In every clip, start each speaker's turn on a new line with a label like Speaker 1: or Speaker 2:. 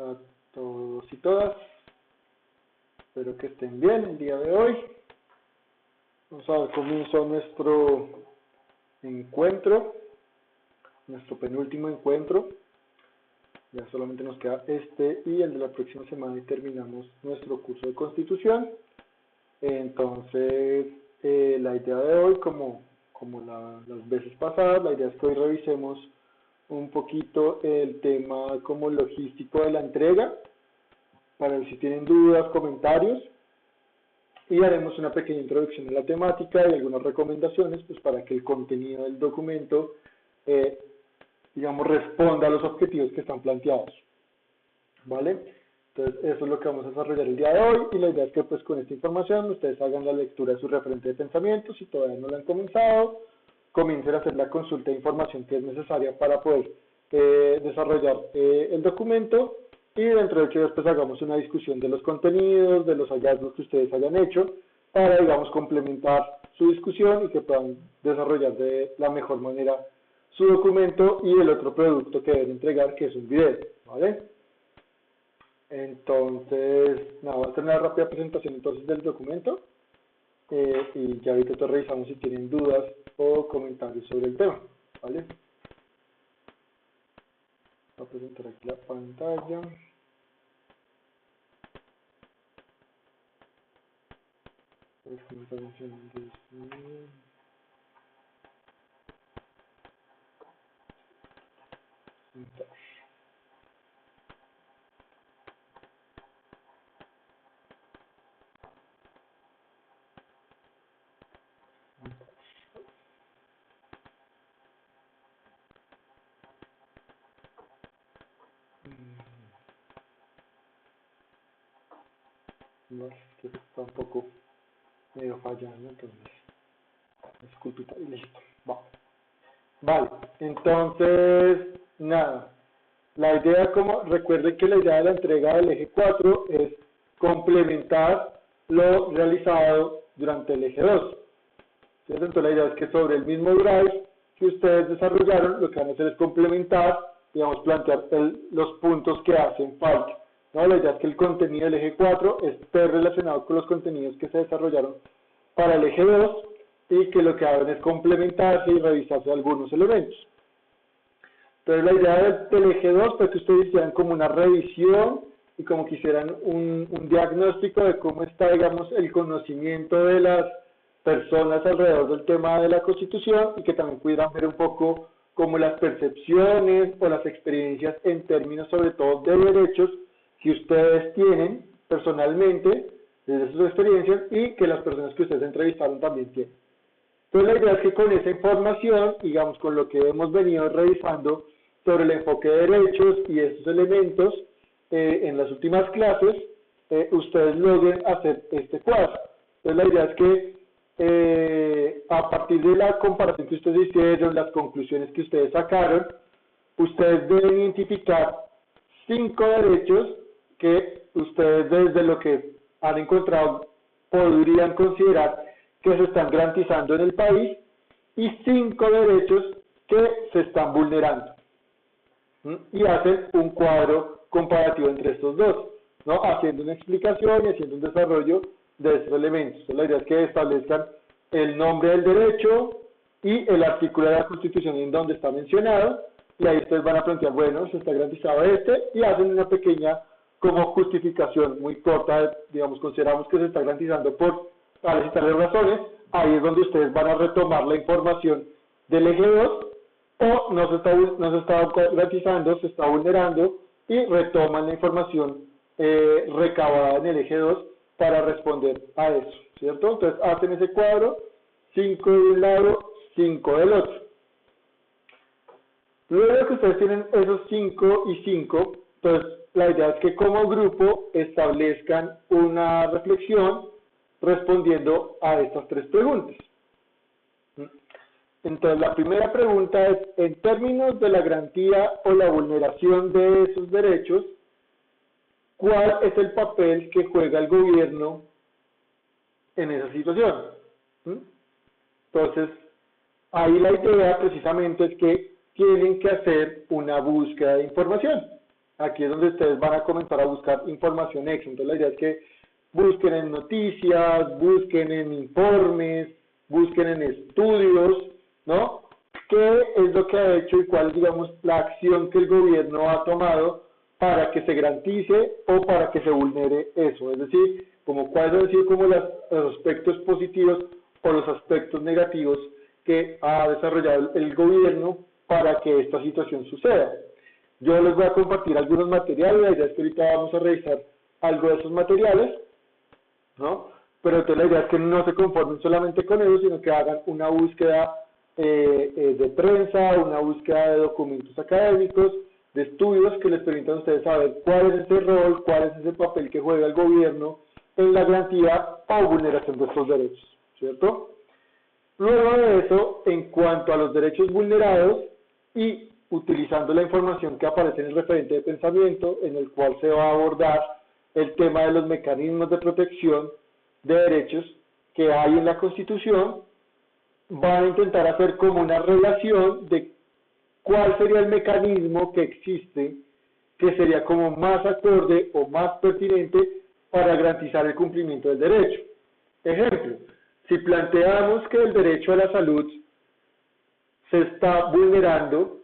Speaker 1: a todos y todas. Espero que estén bien el día de hoy. Vamos a dar comienzo a nuestro encuentro, nuestro penúltimo encuentro. Ya solamente nos queda este y el de la próxima semana y terminamos nuestro curso de Constitución. Entonces, la idea de hoy, como las veces pasadas, la idea es que hoy revisemos un poquito el tema como logístico de la entrega, para ver si tienen dudas, comentarios, y haremos una pequeña introducción a la temática y algunas recomendaciones pues para que el contenido del documento, digamos, responda a los objetivos que están planteados, ¿vale? Entonces, eso es lo que vamos a desarrollar el día de hoy, y la idea es que pues con esta información ustedes hagan la lectura de su referente de pensamiento. Si todavía no lo han comenzado, comiencen a hacer la consulta de información que es necesaria para poder desarrollar el documento, y dentro de que después hagamos una discusión de los contenidos, de los hallazgos que ustedes hayan hecho, para, digamos, complementar su discusión y que puedan desarrollar de la mejor manera su documento y el otro producto que deben entregar, que es un video, ¿vale? Entonces, nada, voy a hacer una rápida presentación entonces del documento, y ya ahorita revisamos si tienen dudas o comentarios sobre el tema, ¿vale? Voy a presentar aquí la pantalla. No, es que está un poco medio fallando, entonces disculpita y listo. Vale, entonces nada, la idea, como recuerden que la idea de la entrega del eje 4 es complementar lo realizado durante el eje 2. Entonces la idea es que sobre el mismo drive que ustedes desarrollaron, lo que van a hacer es complementar, digamos, plantear los puntos que hacen falta, ¿no? La idea es que el contenido del eje 4 esté relacionado con los contenidos que se desarrollaron para el eje 2, y que lo que hagan es complementarse y revisarse algunos elementos. Entonces la idea del eje 2 fue que ustedes hicieran como una revisión y como que hicieran un diagnóstico de cómo está, digamos, el conocimiento de las personas alrededor del tema de la Constitución, y que también pudieran ver un poco como las percepciones o las experiencias en términos sobre todo de derechos que ustedes tienen personalmente desde sus experiencias, y que las personas que ustedes entrevistaron también tienen. Entonces la idea es que con esa información, digamos, con lo que hemos venido revisando sobre el enfoque de derechos y estos elementos en las últimas clases, ustedes logren hacer este cuadro. Entonces la idea es que a partir de la comparación que ustedes hicieron, las conclusiones que ustedes sacaron, ustedes deben identificar 5 derechos que ustedes, desde lo que han encontrado, podrían considerar que se están garantizando en el país, y 5 derechos que se están vulnerando. Y hacen un cuadro comparativo entre estos dos, ¿no? Haciendo una explicación y haciendo un desarrollo de estos elementos. Entonces, la idea es que establezcan el nombre del derecho y el artículo de la Constitución en donde está mencionado, y ahí ustedes van a plantear, bueno, se está garantizado y hacen una pequeña como justificación muy corta, digamos, consideramos que se está garantizando por tales y tales razones. Ahí es donde ustedes van a retomar la información del eje 2, o no se está garantizando, se está vulnerando, y retoman la información recabada en el eje 2 para responder a eso, ¿cierto? Entonces hacen ese cuadro, 5 de un lado, 5 del otro. Luego que ustedes tienen esos 5 y 5, entonces la idea es que como grupo establezcan una reflexión respondiendo a estas 3 preguntas. Entonces, la primera pregunta es, en términos de la garantía o la vulneración de esos derechos, ¿cuál es el papel que juega el gobierno en esa situación? Entonces, ahí la idea precisamente es que tienen que hacer una búsqueda de información. aquí es donde ustedes van a comenzar a buscar información extra. Entonces la idea es que busquen en noticias, busquen en informes, busquen en estudios, ¿no? ¿Qué es lo que ha hecho y cuál es, digamos, la acción que el gobierno ha tomado para que se garantice o para que se vulnere eso? Es decir, como cuáles han sido como los aspectos positivos o los aspectos negativos que ha desarrollado el gobierno para que esta situación suceda. Yo les voy a compartir algunos materiales, la idea es que ahorita vamos a revisar algo de esos materiales, ¿no? Pero entonces la idea es que no se conformen solamente con ellos, sino que hagan una búsqueda de prensa, una búsqueda de documentos académicos, de estudios que les permitan a ustedes saber cuál es ese rol, cuál es ese papel que juega el gobierno en la garantía o vulneración de estos derechos, ¿cierto? Luego de eso, en cuanto a los derechos vulnerados y utilizando la información que aparece en el referente de pensamiento, en el cual se va a abordar el tema de los mecanismos de protección de derechos que hay en la Constitución, van a intentar hacer como una relación de cuál sería el mecanismo que existe, que sería como más acorde o más pertinente para garantizar el cumplimiento del derecho. Ejemplo, si planteamos que el derecho a la salud se está vulnerando,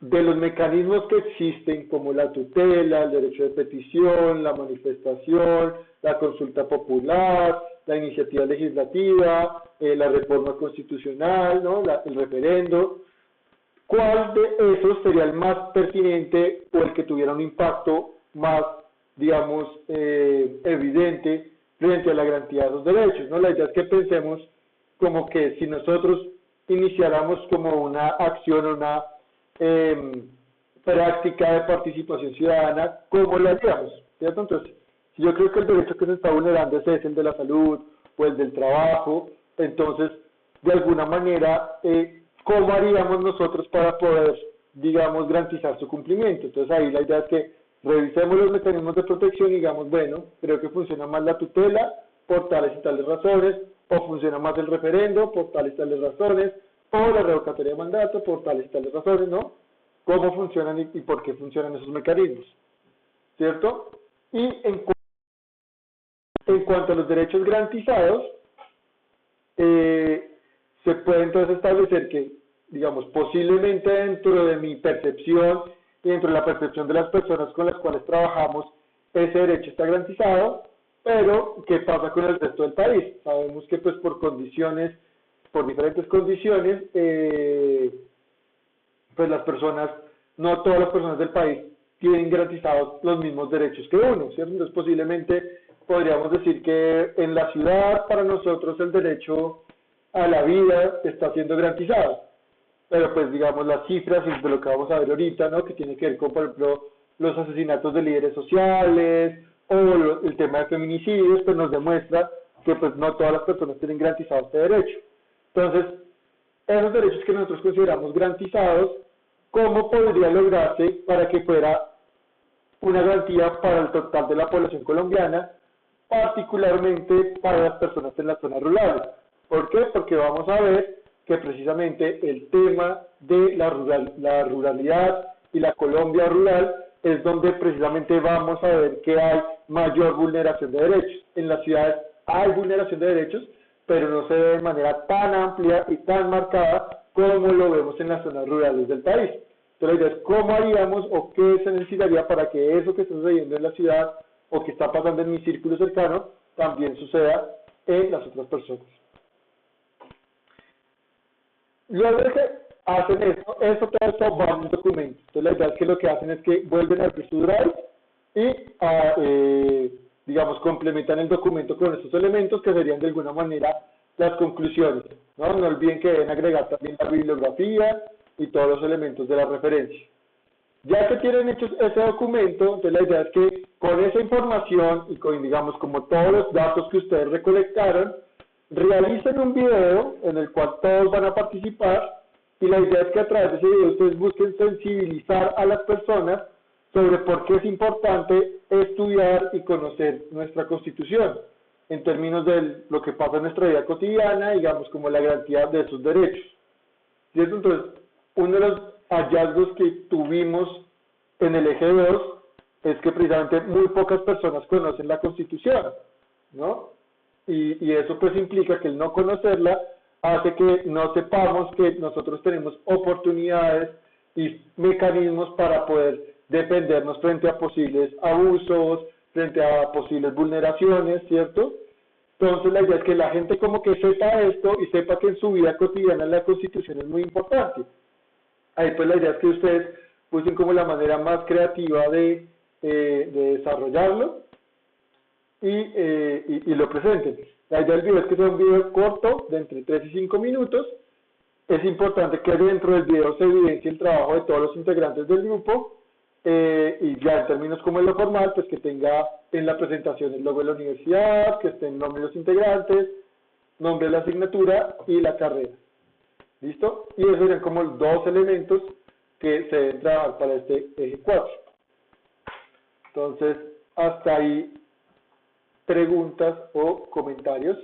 Speaker 1: de los mecanismos que existen, como la tutela, el derecho de petición, la manifestación, la consulta popular, la iniciativa legislativa, la reforma constitucional, ¿no? El referendo, ¿cuál de esos sería el más pertinente o el que tuviera un impacto más, digamos, evidente frente a la garantía de los derechos, ¿no? La idea es que pensemos como que si nosotros iniciáramos como una acción, una práctica de participación ciudadana, ¿cómo lo haríamos? ¿Cierto? Entonces, si yo creo que el derecho que se está vulnerando ese es el de la salud o el del trabajo, entonces, de alguna manera, ¿cómo haríamos nosotros para poder, digamos, garantizar su cumplimiento? Entonces, ahí la idea es que revisemos los mecanismos de protección y digamos, bueno, creo que funciona más la tutela por tales y tales razones, o funciona más el referendo por tales y tales razones, o la revocatoria de mandato por tales y tales razones, ¿no? ¿Cómo funcionan y por qué funcionan esos mecanismos? ¿Cierto? Y en cuanto a los derechos garantizados, se puede entonces establecer que, digamos, posiblemente dentro de mi percepción y dentro de la percepción de las personas con las cuales trabajamos, ese derecho está garantizado, pero ¿qué pasa con el resto del país? Sabemos que pues por diferentes condiciones, pues las personas, no todas las personas del país tienen garantizados los mismos derechos que uno, ¿cierto? Entonces posiblemente podríamos decir que en la ciudad para nosotros el derecho a la vida está siendo garantizado, pero pues digamos las cifras y de lo que vamos a ver ahorita, ¿no? Que tiene que ver con, por ejemplo, los asesinatos de líderes sociales o el tema de feminicidios, pues nos demuestra que pues no todas las personas tienen garantizado este derecho. Entonces, esos derechos que nosotros consideramos garantizados, ¿cómo podría lograrse para que fuera una garantía para el total de la población colombiana, particularmente para las personas en las zonas rurales? ¿Por qué? Porque vamos a ver que precisamente el tema de la ruralidad y la Colombia rural es donde precisamente vamos a ver que hay mayor vulneración de derechos. En las ciudades hay vulneración de derechos, pero no se ve de manera tan amplia y tan marcada como lo vemos en las zonas rurales del país. Entonces la idea es cómo haríamos o qué se necesitaría para que eso que está sucediendo en la ciudad o que está pasando en mi círculo cercano también suceda en las otras personas. Luego de que hacen eso todo esto va en un documento. Entonces la idea es que lo que hacen es que vuelven a abrir su Drive y digamos, complementan el documento con estos elementos que serían de alguna manera las conclusiones, ¿no? No olviden que deben agregar también la bibliografía y todos los elementos de la referencia. Ya que tienen hecho ese documento, entonces la idea es que con esa información y con, digamos, como todos los datos que ustedes recolectaron, realicen un video en el cual todos van a participar y la idea es que a través de ese video ustedes busquen sensibilizar a las personas sobre por qué es importante estudiar y conocer nuestra Constitución en términos de lo que pasa en nuestra vida cotidiana, digamos, como la garantía de sus derechos. ¿Cierto? Entonces, uno de los hallazgos que tuvimos en el eje 2 es que precisamente muy pocas personas conocen la Constitución, ¿no? Y eso pues implica que el no conocerla hace que no sepamos que nosotros tenemos oportunidades y mecanismos para poder defendernos frente a posibles abusos, frente a posibles vulneraciones, ¿cierto? Entonces la idea es que la gente como que sepa esto y sepa que en su vida cotidiana la Constitución es muy importante. Ahí pues la idea es que ustedes usen como la manera más creativa de desarrollarlo y lo presenten. La idea del video es que sea un video corto, de entre 3 y 5 minutos. Es importante que dentro del video se evidencie el trabajo de todos los integrantes del grupo, y ya en términos como en lo formal, pues que tenga en la presentación el logo de la universidad, que estén el nombre de los integrantes, nombre de la asignatura y la carrera. ¿Listo? Y esos serían como los dos elementos que se deben trabajar para este eje 4. Entonces, hasta ahí, preguntas o comentarios.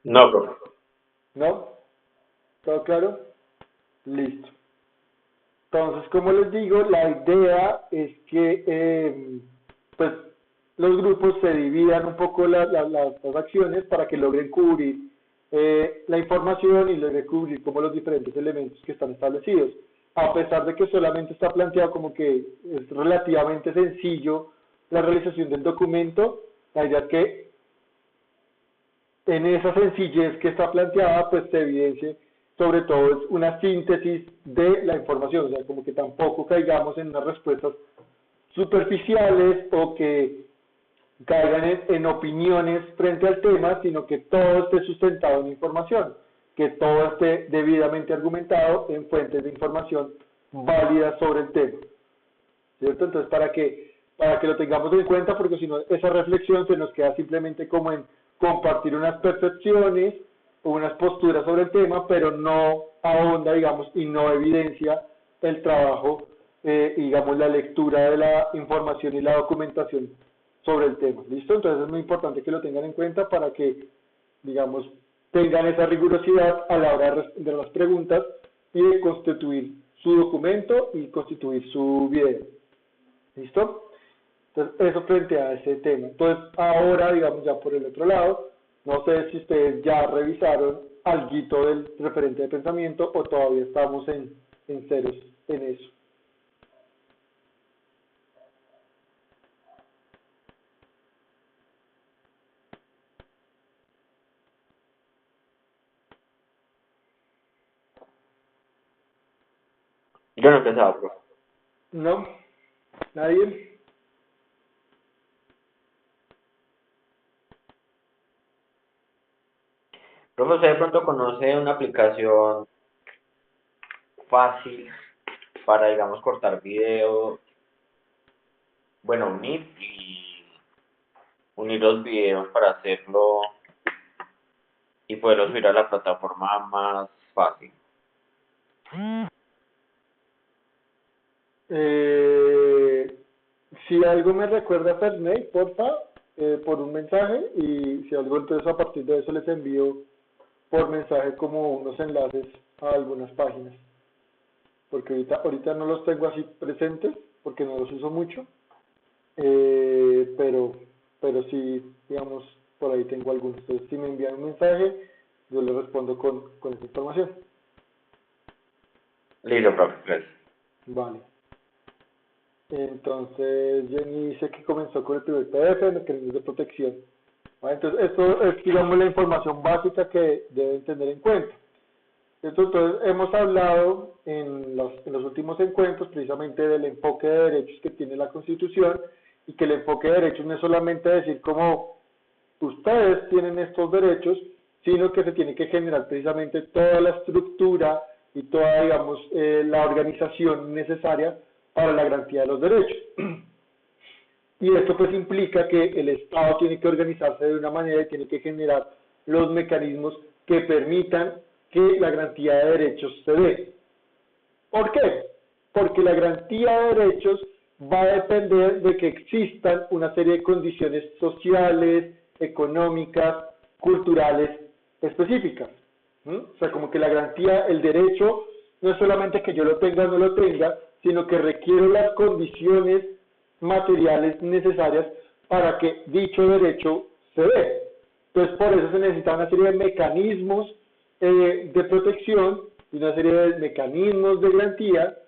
Speaker 2: No, profe.
Speaker 1: ¿No? ¿Todo claro? Listo. Entonces, como les digo, la idea es que pues los grupos se dividan un poco las acciones para que logren cubrir la información y logren cubrir como los diferentes elementos que están establecidos. A pesar de que solamente está planteado como que es relativamente sencillo la realización del documento, la idea es que en esa sencillez que está planteada, pues se evidencie sobre todo es una síntesis de la información, o sea, como que tampoco caigamos en unas respuestas superficiales o que caigan en opiniones frente al tema, sino que todo esté sustentado en información, que todo esté debidamente argumentado en fuentes de información válidas sobre el tema, ¿cierto? Entonces, para que lo tengamos en cuenta, porque si no, esa reflexión se nos queda simplemente como en compartir unas percepciones o unas posturas sobre el tema, pero no ahonda, digamos, y no evidencia el trabajo, digamos, la lectura de la información y la documentación sobre el tema. ¿Listo? Entonces es muy importante que lo tengan en cuenta para que, digamos, tengan esa rigurosidad a la hora de las preguntas y de constituir su documento y constituir su video. ¿Listo? Entonces, eso frente a ese tema. Entonces, ahora, digamos, ya por el otro lado, no sé si ustedes ya revisaron alguito del referente de pensamiento o todavía estamos en ceros en eso.
Speaker 2: Yo no empezaba, profe.
Speaker 1: ¿No? ¿Nadie?
Speaker 2: Profe, ¿usted de pronto conoce una aplicación fácil para, digamos, cortar video? Bueno, unir los videos para hacerlo y poderlo subir a la plataforma más fácil.
Speaker 1: Si algo me recuerda a Ferney, porfa, por un mensaje, y si algo, entonces a partir de eso les envío por mensaje como unos enlaces a algunas páginas, porque ahorita no los tengo así presentes, porque no los uso mucho, pero sí, digamos, por ahí tengo algunos. Entonces, si me envían un mensaje, yo les respondo con esa información.
Speaker 2: Listo, profe, gracias.
Speaker 1: Vale. Entonces, Jenny dice que comenzó con el primer PDF, mecanismos de protección. ¿Vale? Entonces, esto es, digamos, la información básica que deben tener en cuenta. Entonces, hemos hablado en los últimos encuentros precisamente del enfoque de derechos que tiene la Constitución, y que el enfoque de derechos no es solamente decir como ustedes tienen estos derechos, sino que se tiene que generar precisamente toda la estructura y toda, digamos, la organización necesaria para la garantía de los derechos. Y esto pues implica que el Estado tiene que organizarse de una manera y tiene que generar los mecanismos que permitan que la garantía de derechos se dé. ¿Por qué? Porque la garantía de derechos va a depender de que existan una serie de condiciones sociales, económicas, culturales específicas. O sea, como que la garantía, el derecho, no es solamente que yo lo tenga o no lo tenga, sino que requiero las condiciones materiales necesarias para que dicho derecho se dé. Entonces, por eso se necesita una serie de mecanismos de protección y una serie de mecanismos de garantía,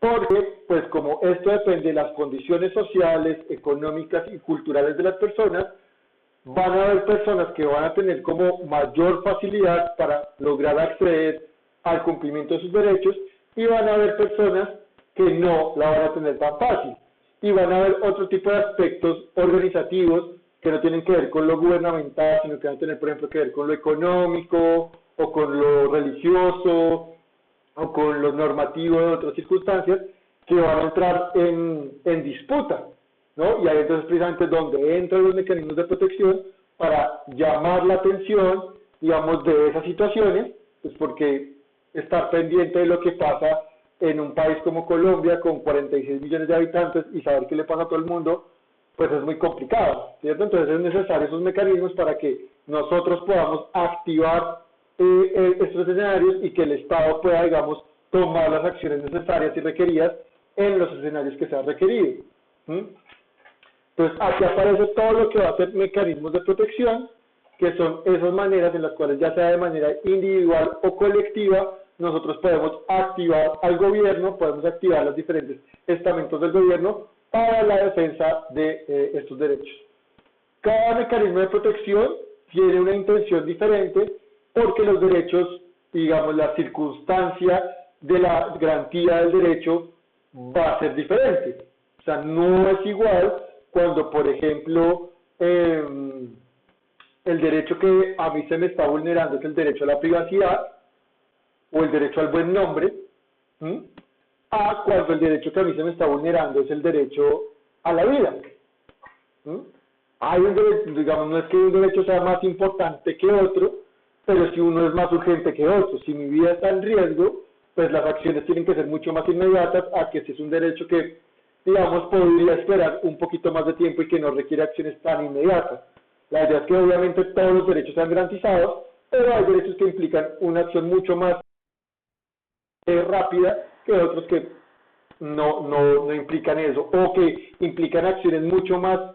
Speaker 1: porque, pues como esto depende de las condiciones sociales, económicas y culturales de las personas, van a haber personas que van a tener como mayor facilidad para lograr acceder al cumplimiento de sus derechos y van a haber personas que no la van a tener tan fácil. Y van a haber otro tipo de aspectos organizativos que no tienen que ver con lo gubernamental, sino que van a tener, por ejemplo, que ver con lo económico o con lo religioso o con lo normativo de otras circunstancias que van a entrar en disputa, ¿no? Y ahí entonces precisamente donde entran los mecanismos de protección para llamar la atención, digamos, de esas situaciones, pues porque estar pendiente de lo que pasa en un país como Colombia con 46 millones de habitantes y saber qué le pasa a todo el mundo, pues es muy complicado, ¿cierto? Entonces es necesario esos mecanismos para que nosotros podamos activar estos escenarios y que el Estado pueda, digamos, tomar las acciones necesarias y requeridas en los escenarios que sean requeridos. Entonces, aquí aparece todo lo que va a ser mecanismos de protección, que son esas maneras en las cuales, ya sea de manera individual o colectiva, nosotros podemos activar al gobierno, podemos activar los diferentes estamentos del gobierno para la defensa de estos derechos. Cada mecanismo de protección tiene una intención diferente porque los derechos, digamos, la circunstancia de la garantía del derecho va a ser diferente. O sea, no es igual cuando, por ejemplo, el derecho que a mí se me está vulnerando es el derecho a la privacidad o el derecho al buen nombre, a cuando el derecho que a mí se me está vulnerando es el derecho a la vida. Hay un derecho, digamos, no es que un derecho sea más importante que otro, pero si uno es más urgente que otro. Si mi vida está en riesgo, pues las acciones tienen que ser mucho más inmediatas a que si es un derecho que, digamos, podría esperar un poquito más de tiempo y que no requiere acciones tan inmediatas. La idea es que obviamente todos los derechos sean garantizados, pero hay derechos que implican una acción mucho más rápida que otros que no implican eso, o que implican acciones mucho más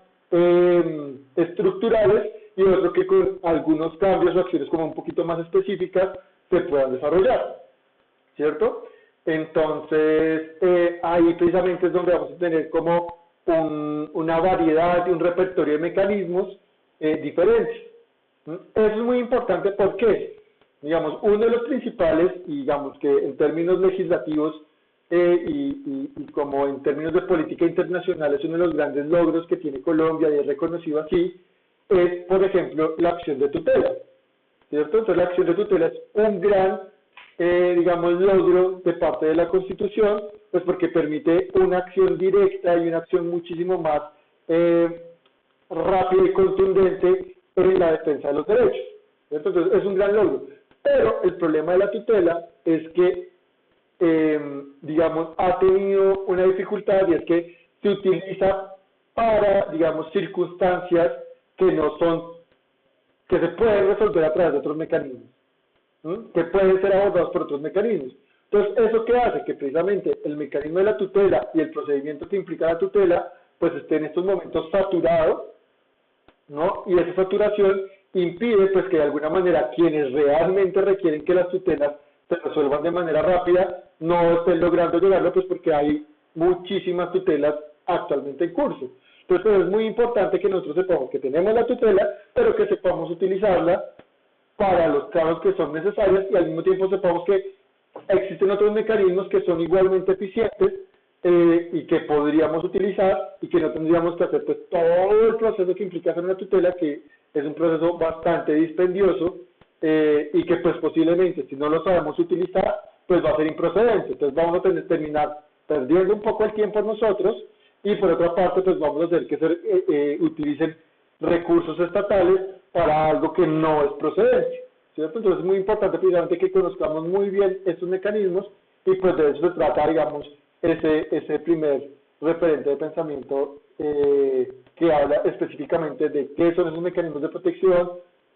Speaker 1: estructurales y otros que con algunos cambios o acciones como un poquito más específicas se puedan desarrollar, ¿cierto? Entonces, ahí precisamente es donde vamos a tener como una variedad y un repertorio de mecanismos diferentes. Eso es muy importante porque, digamos, uno de los principales, y digamos que en términos legislativos y como en términos de política internacional es uno de los grandes logros que tiene Colombia y es reconocido así, es, por ejemplo, la acción de tutela, ¿cierto? Entonces la acción de tutela es un gran, digamos, logro de parte de la Constitución, pues porque permite una acción directa y una acción muchísimo más rápida y contundente en la defensa de los derechos, ¿cierto? Entonces es un gran logro. Pero el problema de la tutela es que, digamos, ha tenido una dificultad y es que se utiliza para, digamos, circunstancias que no son, que se pueden resolver a través de otros mecanismos, que pueden ser abordados por otros mecanismos. Entonces, ¿eso qué hace? Que precisamente el mecanismo de la tutela y el procedimiento que implica la tutela, pues esté en estos momentos saturado, ¿no? Y esa saturación impide pues que de alguna manera quienes realmente requieren que las tutelas se resuelvan de manera rápida no estén logrando llegarlo, pues porque hay muchísimas tutelas actualmente en curso. Entonces pues, es muy importante que nosotros sepamos que tenemos la tutela, pero que sepamos utilizarla para los casos que son necesarios y al mismo tiempo sepamos que existen otros mecanismos que son igualmente eficientes y que podríamos utilizar y que no tendríamos que hacer pues todo el proceso que implica hacer una tutela, que es un proceso bastante dispendioso y que pues posiblemente si no lo sabemos utilizar pues va a ser improcedente. Entonces vamos a terminar perdiendo un poco el tiempo nosotros y por otra parte pues vamos a hacer que se utilicen recursos estatales para algo que no es procedente, ¿cierto? Entonces es muy importante precisamente que conozcamos muy bien estos mecanismos y pues de eso se trata, digamos, ese primer referente de pensamiento que habla específicamente de qué son esos mecanismos de protección,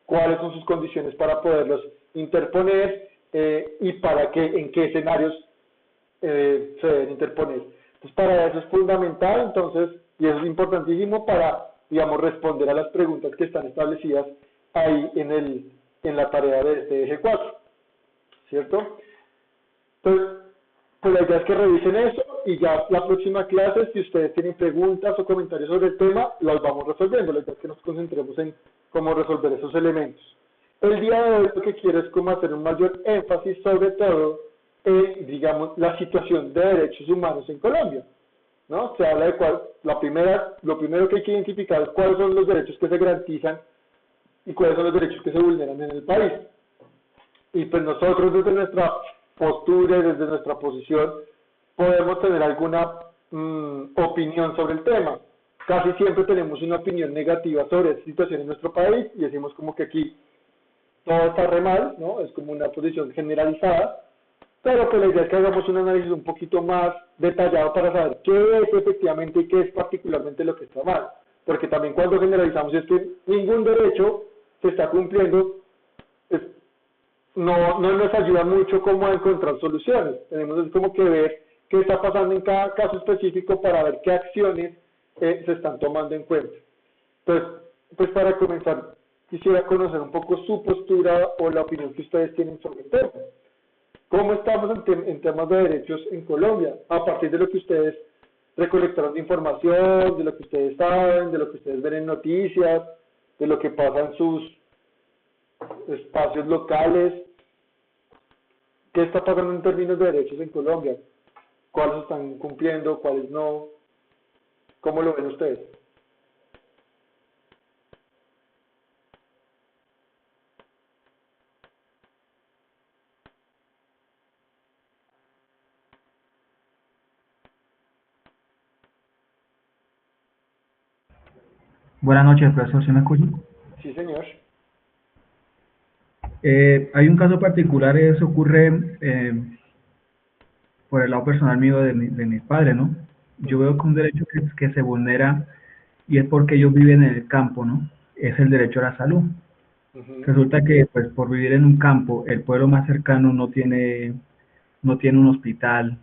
Speaker 1: cuáles son sus condiciones para poderlos interponer y para qué, en qué escenarios se deben interponer. Entonces, para eso es fundamental, entonces, y eso es importantísimo para, digamos, responder a las preguntas que están establecidas ahí en la tarea de este eje 4, ¿cierto? Entonces, pues la idea es que revisen eso y ya la próxima clase, si ustedes tienen preguntas o comentarios sobre el tema, los vamos resolviendo. La idea es que nos concentremos en cómo resolver esos elementos. El día de hoy lo que quiero es como hacer un mayor énfasis sobre todo en, digamos, la situación de derechos humanos en Colombia, ¿no? Se habla de lo primero que hay que identificar es cuáles son los derechos que se garantizan y cuáles son los derechos que se vulneran en el país. Y pues nosotros desde nuestra postura y desde nuestra posición podemos tener alguna opinión sobre el tema. Casi siempre tenemos una opinión negativa sobre esta situación en nuestro país y decimos como que aquí todo está re mal, ¿no? Es como una posición generalizada, pero pues la idea es que hagamos un análisis un poquito más detallado para saber qué es efectivamente y qué es particularmente lo que está mal. Porque también cuando generalizamos es que ningún derecho se está cumpliendo, no nos ayuda mucho como a encontrar soluciones. Tenemos como que ver qué está pasando en cada caso específico para ver qué acciones se están tomando en cuenta. Entonces, pues para comenzar, quisiera conocer un poco su postura o la opinión que ustedes tienen sobre el tema. ¿Cómo estamos en temas de derechos en Colombia? A partir de lo que ustedes recolectaron de información, de lo que ustedes saben, de lo que ustedes ven en noticias, de lo que pasa en sus espacios locales. ¿Qué está pasando en términos de derechos en Colombia? ¿Cuáles están cumpliendo? ¿Cuáles no? ¿Cómo lo ven ustedes?
Speaker 3: Buenas noches, profesor, ¿sí me escucha?
Speaker 1: Sí, señor.
Speaker 3: Hay un caso particular, eso ocurre por el lado personal mío de mis padres, ¿no? Yo veo que un derecho que se vulnera y es porque ellos viven en el campo, ¿no? Es el derecho a la salud. Resulta que, pues, por vivir en un campo, el pueblo más cercano no tiene un hospital,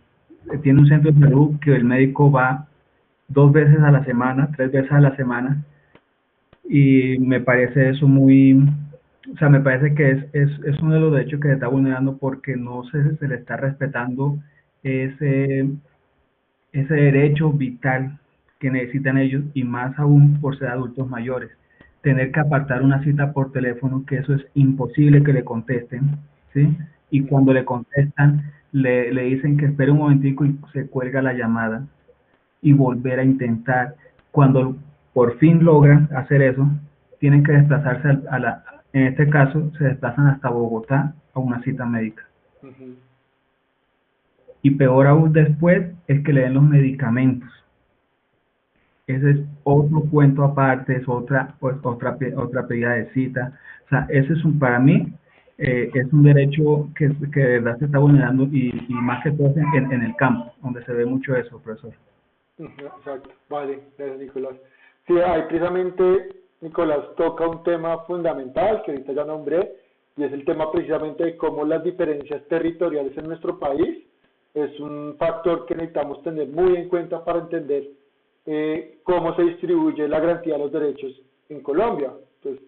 Speaker 3: tiene un centro de salud que el médico va 2 veces a la semana, 3 veces a la semana, y me parece eso o sea, me parece que es uno de los derechos que se está vulnerando porque no se le está respetando ese, ese derecho vital que necesitan ellos y más aún por ser adultos mayores. Tener que apartar una cita por teléfono, que eso es imposible que le contesten, ¿sí? Y cuando le contestan, le dicen que espere un momentico y se cuelga la llamada y volver a intentar. Cuando por fin logran hacer eso, tienen que desplazarse en este caso, se desplazan hasta Bogotá a una cita médica. Y peor aún después es que le den los medicamentos. Ese es otro cuento aparte, es otra pedida de cita. O sea, ese es para mí, es un derecho que de verdad se está vulnerando y más que todo en el campo, donde se ve mucho eso, profesor.
Speaker 1: Exacto, vale, gracias Nicolás. Sí, ahí precisamente Nicolás toca un tema fundamental que ahorita ya nombré, y es el tema precisamente de cómo las diferencias territoriales en nuestro país es un factor que necesitamos tener muy en cuenta para entender cómo se distribuye la garantía de los derechos en Colombia. Entonces,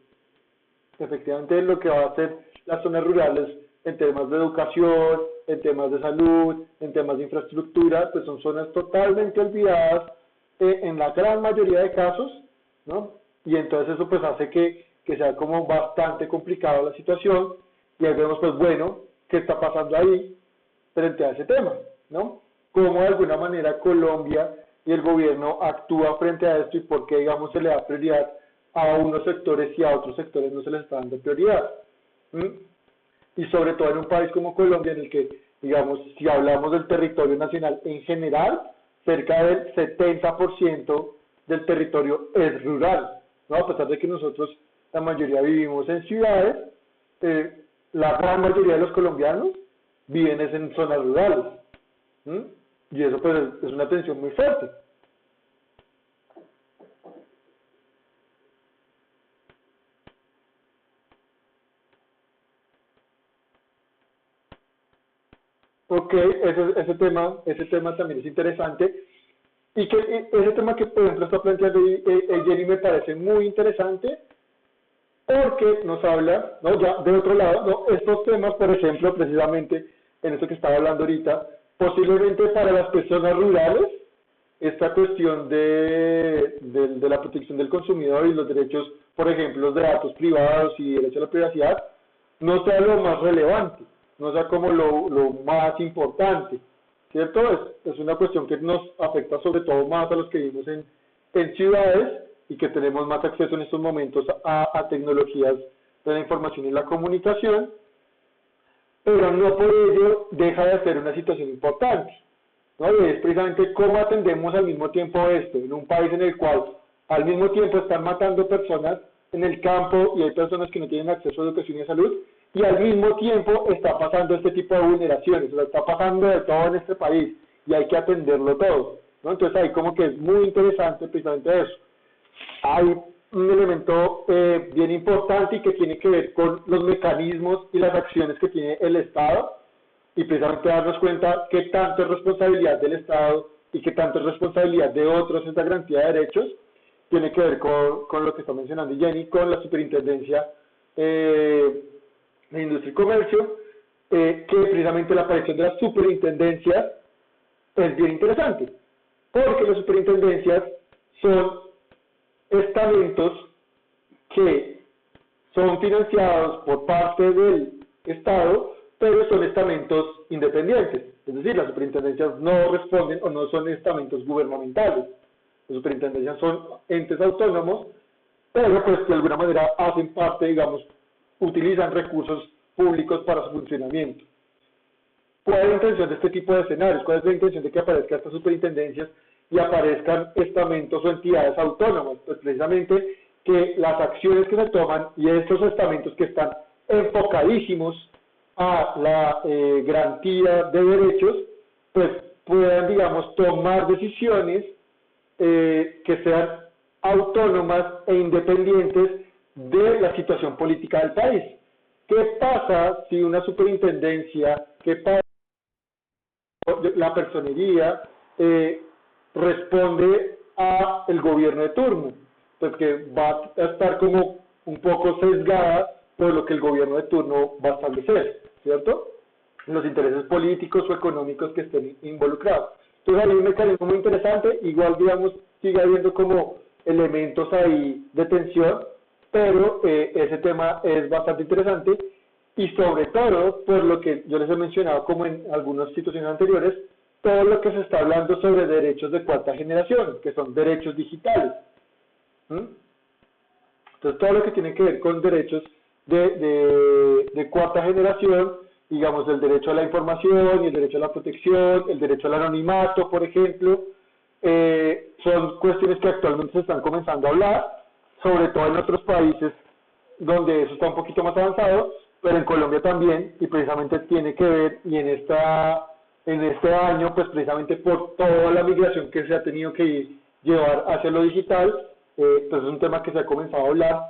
Speaker 1: efectivamente lo que va a hacer las zonas rurales en temas de educación, en temas de salud, en temas de infraestructura, pues son zonas totalmente olvidadas en la gran mayoría de casos, ¿no? Y entonces eso pues hace que sea como bastante complicada la situación, y ahí vemos pues bueno, ¿qué está pasando ahí frente a ese tema, ¿no? Cómo de alguna manera Colombia y el gobierno actúa frente a esto y por qué, digamos, se le da prioridad a unos sectores y a otros sectores no se les está dando prioridad. Y sobre todo en un país como Colombia, en el que, digamos, si hablamos del territorio nacional en general, cerca del 70% del territorio es rural, ¿no? A pesar de que nosotros, la mayoría vivimos en ciudades, la gran mayoría de los colombianos viven en zonas rurales, y eso pues es una tensión muy fuerte. Ok, ese tema también es interesante. Y que ese tema que, por ejemplo, está planteando Jenny me parece muy interesante porque nos habla, ¿no? Ya de otro lado, ¿no? Estos temas, por ejemplo, precisamente en esto que estaba hablando ahorita, posiblemente para las personas rurales, esta cuestión de la protección del consumidor y los derechos, por ejemplo, los de datos privados y derecho a la privacidad, no sea lo más relevante, no sea como lo más importante, ¿cierto? Es una cuestión que nos afecta sobre todo más a los que vivimos en ciudades y que tenemos más acceso en estos momentos a tecnologías de la información y la comunicación, pero no por ello deja de ser una situación importante, ¿no? Y es precisamente cómo atendemos al mismo tiempo esto, en un país en el cual al mismo tiempo están matando personas en el campo y hay personas que no tienen acceso a educación y a salud, y al mismo tiempo está pasando este tipo de vulneraciones, o sea, está pasando de todo en este país y hay que atenderlo todo, ¿no? Entonces ahí como que es muy interesante precisamente eso. Hay un elemento bien importante y que tiene que ver con los mecanismos y las acciones que tiene el Estado y precisamente darnos cuenta qué tanto es responsabilidad del Estado y qué tanto es responsabilidad de otros esta garantía de derechos, tiene que ver con lo que está mencionando Jenny, con la Superintendencia de Industria y Comercio, que precisamente la aparición de las superintendencias es bien interesante, porque las superintendencias son estamentos que son financiados por parte del Estado, pero son estamentos independientes. Es decir, las superintendencias no responden o no son estamentos gubernamentales. Las superintendencias son entes autónomos, pero pues de alguna manera hacen parte, digamos, utilizan recursos públicos para su funcionamiento. ¿Cuál es la intención de este tipo de escenarios? ¿Cuál es la intención de que aparezcan estas superintendencias y aparezcan estamentos o entidades autónomas? Pues precisamente que las acciones que se toman y estos estamentos que están enfocadísimos a la garantía de derechos, pues puedan, digamos, tomar decisiones que sean autónomas e independientes de la situación política del país. ¿Qué pasa si una superintendencia, qué pasa la personería responde a el gobierno de turno? Pues que va a estar como un poco sesgada por lo que el gobierno de turno va a establecer, ¿cierto? Los intereses políticos o económicos que estén involucrados. Entonces hay un mecanismo muy interesante, igual digamos sigue habiendo como elementos ahí de tensión, pero ese tema es bastante interesante y sobre todo por lo que yo les he mencionado como en algunas situaciones anteriores, todo lo que se está hablando sobre derechos de cuarta generación, que son derechos digitales. Entonces todo lo que tiene que ver con derechos de cuarta generación, digamos el derecho a la información y el derecho a la protección, el derecho al anonimato, por ejemplo, son cuestiones que actualmente se están comenzando a hablar, sobre todo en otros países donde eso está un poquito más avanzado, pero en Colombia también, y precisamente tiene que ver, y en este año, pues precisamente por toda la migración que se ha tenido que llevar hacia lo digital, pues es un tema que se ha comenzado a hablar,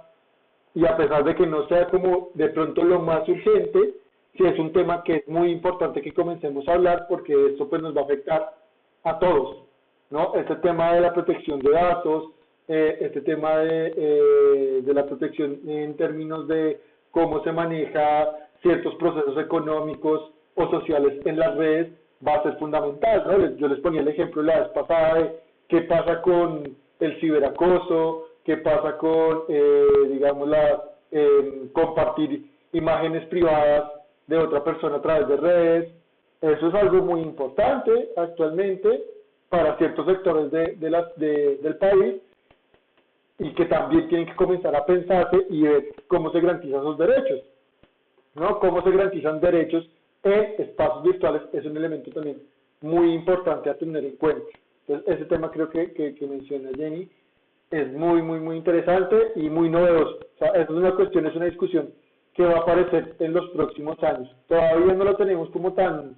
Speaker 1: y a pesar de que no sea como de pronto lo más urgente, sí es un tema que es muy importante que comencemos a hablar, porque esto pues nos va a afectar a todos, ¿no? Este tema de la protección de datos, este tema de la protección en términos de cómo se maneja ciertos procesos económicos o sociales en las redes, va a ser fundamental, ¿no? Yo les ponía el ejemplo la vez pasada de qué pasa con el ciberacoso, qué pasa con, digamos, compartir imágenes privadas de otra persona a través de redes. Eso es algo muy importante actualmente para ciertos sectores del país y que también tienen que comenzar a pensarse y ver cómo se garantizan esos derechos, ¿no? Cómo se garantizan derechos en espacios virtuales es un elemento también muy importante a tener en cuenta. Entonces, ese tema creo que menciona Jenny es muy interesante y muy novedoso. O sea, es una cuestión, es una discusión que va a aparecer en los próximos años. Todavía no lo tenemos como tan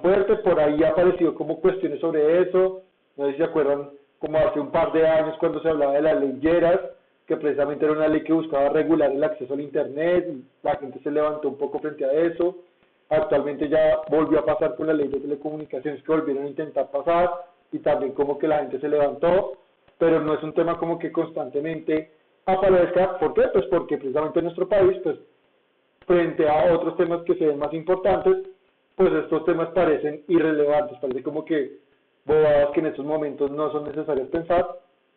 Speaker 1: fuerte, por ahí ha aparecido como cuestiones sobre eso, no sé si se acuerdan, como hace un par de años cuando se hablaba de la ley Lleras, que precisamente era una ley que buscaba regular el acceso al internet, y la gente se levantó un poco frente a eso. Actualmente ya volvió a pasar con la ley de telecomunicaciones, que volvieron a intentar pasar, y también como que la gente se levantó, pero no es un tema como que constantemente aparezca. ¿Por qué? Pues porque precisamente en nuestro país, pues frente a otros temas que se ven más importantes, pues estos temas parecen irrelevantes, parece como que bobadas que en estos momentos no son necesarias pensar,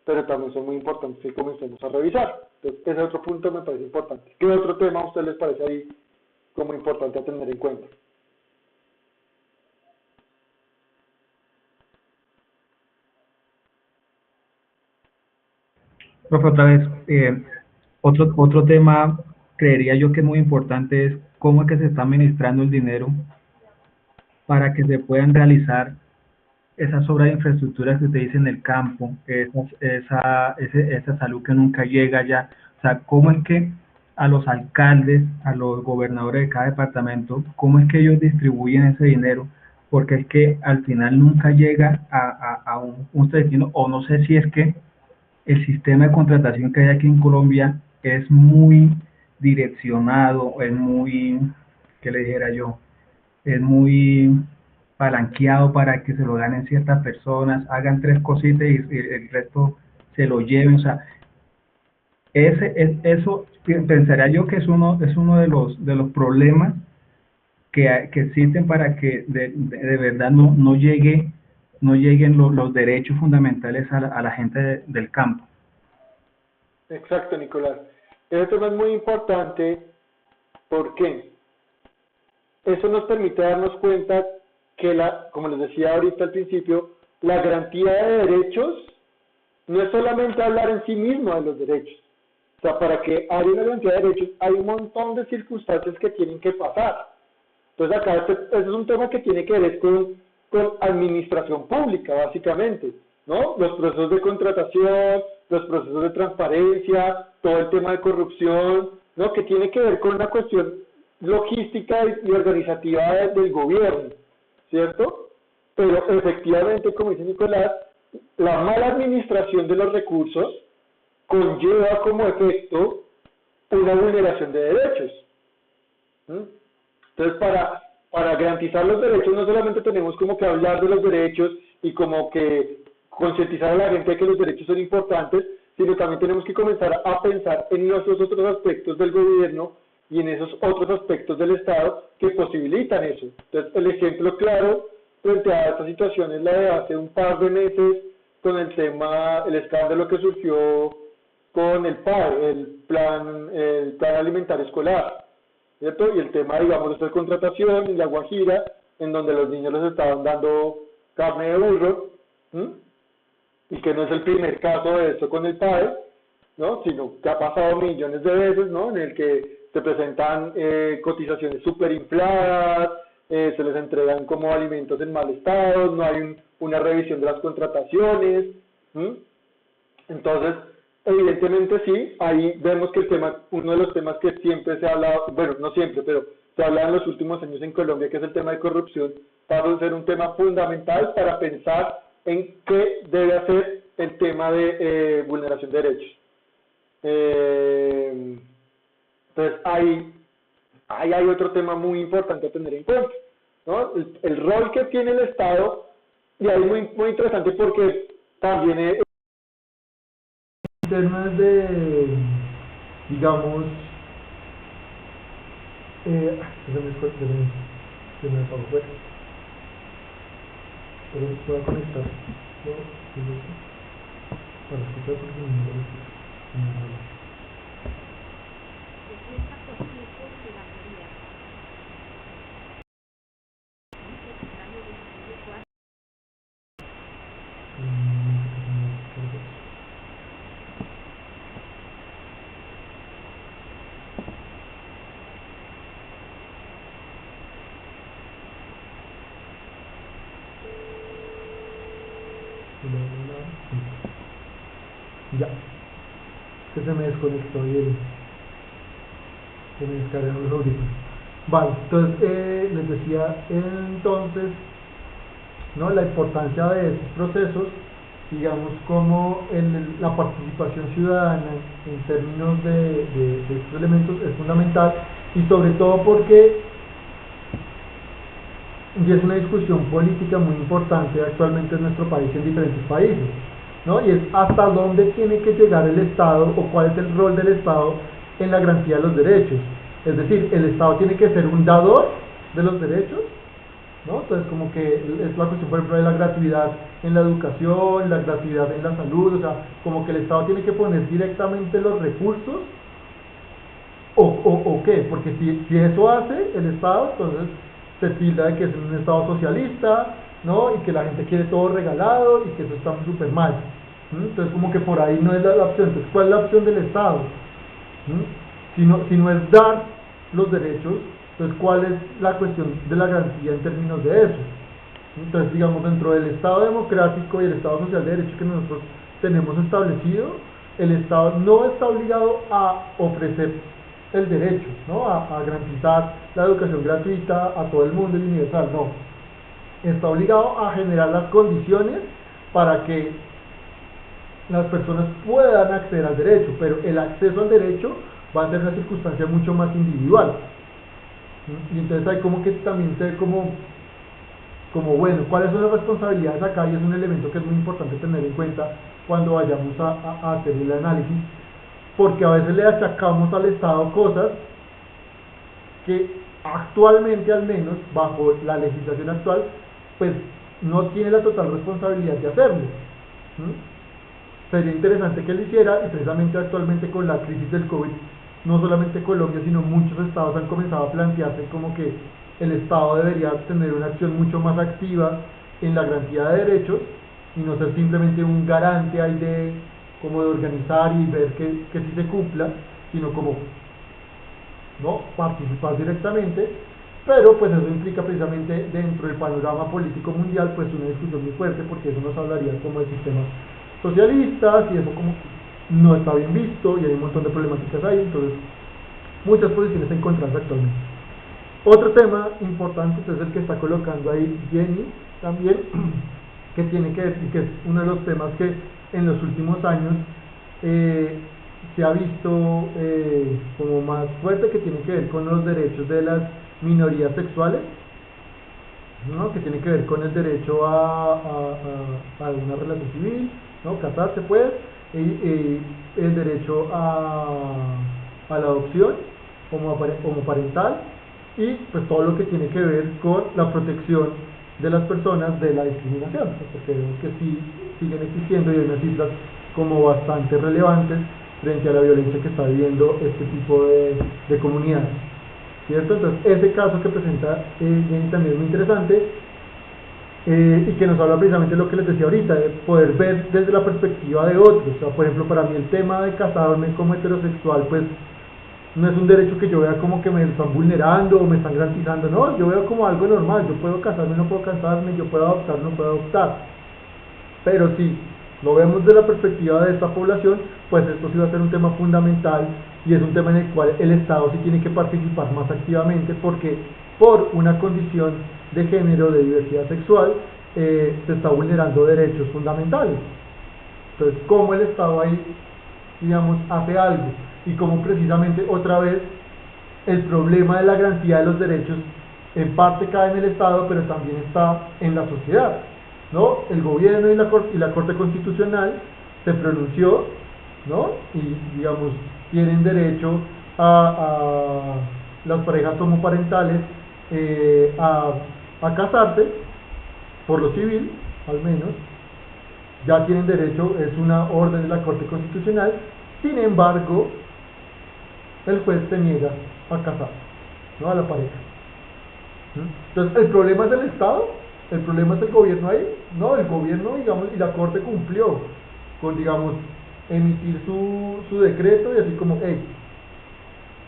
Speaker 1: pero también son muy importantes que comencemos a revisar. Entonces, ese otro punto me parece importante. ¿Qué otro tema a ustedes les parece ahí como importante a tener en cuenta?
Speaker 3: Profe, otra vez, otro tema, creería yo que es muy importante, es cómo es que se está administrando el dinero para que se puedan realizar esas obras de infraestructura que usted dice en el campo, esa salud que nunca llega ya. O sea, cómo es que a los alcaldes, a los gobernadores de cada departamento, cómo es que ellos distribuyen ese dinero, porque es que al final nunca llega a un destino, o no sé si es que el sistema de contratación que hay aquí en Colombia es muy direccionado, es muy, ¿qué le dijera yo? Es muy palanqueado para que se lo ganen ciertas personas, hagan tres cositas y el resto se lo lleven. O sea, eso pensaría yo que es uno de los problemas que existen para que de verdad no lleguen los derechos fundamentales a la gente del campo.
Speaker 1: Exacto, Nicolás. Ese tema es muy importante. ¿Por qué? Eso nos permite darnos cuenta que, como les decía ahorita al principio, la garantía de derechos no es solamente hablar en sí mismo de los derechos. O sea, para que haya una garantía de derechos hay un montón de circunstancias que tienen que pasar. Entonces acá este es un tema que tiene que ver con administración pública, básicamente, ¿no? Los procesos de contratación, los procesos de transparencia, todo el tema de corrupción, ¿no? Que tiene que ver con una cuestión logística y organizativa del gobierno, ¿cierto? Pero efectivamente, como dice Nicolás, la mala administración de los recursos conlleva como efecto una vulneración de derechos. Entonces, para garantizar los derechos no solamente tenemos como que hablar de los derechos y como que concientizar a la gente de que los derechos son importantes, sino también tenemos que comenzar a pensar en esos otros aspectos del gobierno y en esos otros aspectos del Estado que posibilitan eso. Entonces, el ejemplo claro frente a esta situación es la de hace un par de meses con el escándalo que surgió con el PAE, el Plan Alimentario Escolar, ¿cierto? Y el tema, digamos, de esta contratación en La Guajira, en donde los niños les estaban dando carne de burro, y que no es el primer caso de esto con el PAE, ¿no? Sino que ha pasado millones de veces, ¿no? En el que se presentan cotizaciones súper infladas, se les entregan como alimentos en mal estado, no hay una revisión de las contrataciones. Entonces, evidentemente sí, ahí vemos que uno de los temas que siempre se ha hablado, bueno, no siempre, pero se habla en los últimos años en Colombia, que es el tema de corrupción, pasa a ser un tema fundamental para pensar en qué debe hacer el tema de vulneración de derechos. Entonces, ahí hay otro tema muy importante a tener en cuenta, ¿no? El rol que tiene el Estado, y ahí es muy interesante porque también
Speaker 4: temas de, digamos, se me apagó, pero voy a conectar, ¿no? Para escuchar porque no ya, que se me desconectó y se me descargaron los audífonos. Vale, entonces les decía entonces, ¿no? La importancia de estos procesos, digamos, como la participación ciudadana en términos de estos elementos es fundamental, y sobre todo porque y es una discusión política muy importante actualmente en nuestro país y en diferentes países, ¿no? Y es hasta dónde tiene que llegar el Estado o cuál es el rol del Estado en la garantía de los derechos. Es decir, el Estado tiene que ser un dador de los derechos, ¿no? Entonces, como que es la cuestión, por ejemplo, de la gratuidad en la educación, la gratuidad en la salud, o sea, como que el Estado tiene que poner directamente los recursos, o qué, porque si eso hace el Estado, entonces se tilda de que es un Estado socialista, ¿no? Y que la gente quiere todo regalado y que eso está súper mal. Entonces, como que por ahí no es la opción. Entonces, ¿cuál es la opción del Estado? Si no es dar los derechos, entonces, ¿cuál es la cuestión de la garantía en términos de eso? Entonces, digamos, dentro del Estado democrático y el Estado social de derecho que nosotros tenemos establecido, el Estado no está obligado a ofrecer el derecho, ¿no? A garantizar la educación gratuita a todo el mundo y universal, no. Está obligado a generar las condiciones para que las personas puedan acceder al derecho, pero el acceso al derecho va a ser una circunstancia mucho más individual. Y entonces hay como que también se ve como bueno, cuáles son las responsabilidades acá, y es un elemento que es muy importante tener en cuenta cuando vayamos a hacer el análisis, porque a veces le achacamos al Estado cosas que actualmente, al menos bajo la legislación actual, pues no tiene la total responsabilidad de hacerlo. Sería interesante que lo hiciera, y precisamente actualmente con la crisis del COVID, no solamente Colombia, sino muchos estados han comenzado a plantearse como que el Estado debería tener una acción mucho más activa en la garantía de derechos y no ser simplemente un garante ahí de organizar y ver que sí se cumpla, sino como no participar directamente. Pero pues eso implica precisamente dentro del panorama político mundial pues una discusión muy fuerte, porque eso nos hablaría como de sistemas socialistas y eso como no está bien visto y hay un montón de problemáticas ahí, entonces muchas posiciones encontradas actualmente. Otro tema importante es el que está colocando ahí Jenny también, que tiene que ver, y que es uno de los temas que en los últimos años se ha visto como más fuerte, que tiene que ver con los derechos de las minorías sexuales, ¿no? Que tiene que ver con el derecho a una relación civil, ¿no? Casarse pues, y el derecho a la adopción homoparental, y pues todo lo que tiene que ver con la protección de las personas de la discriminación, porque vemos que sí siguen existiendo y hay unas cifras como bastante relevantes frente a la violencia que está viviendo este tipo de comunidades, ¿cierto? Entonces ese caso que presenta Jenny también es muy interesante, y que nos habla precisamente de lo que les decía ahorita, de poder ver desde la perspectiva de otros. O sea, por ejemplo, para mí el tema de casarme como heterosexual pues no es un derecho que yo vea como que me están vulnerando o me están garantizando, no, yo veo como algo normal. Yo puedo casarme, no puedo casarme, yo puedo adoptar, no puedo adoptar. Pero si lo vemos desde la perspectiva de esta población, pues esto sí va a ser un tema fundamental, y es un tema en el cual el Estado sí tiene que participar más activamente, porque por una condición de género, de diversidad sexual, se está vulnerando derechos fundamentales. Entonces, ¿cómo el Estado ahí, digamos, hace algo? Y cómo precisamente, otra vez, el problema de la garantía de los derechos en parte cae en el Estado, pero también está en la sociedad, ¿no? El gobierno y la Corte Constitucional se pronunció, ¿no? Y, digamos, tienen derecho a las parejas homoparentales a casarse, por lo civil, al menos, ya tienen derecho, es una orden de la Corte Constitucional. Sin embargo, el juez se niega a casar, ¿no? A la pareja. Entonces, ¿el problema es el Estado? ¿El problema es el gobierno ahí? No, el gobierno, digamos, y la Corte cumplió con, digamos, emitir su decreto, y así como, hey,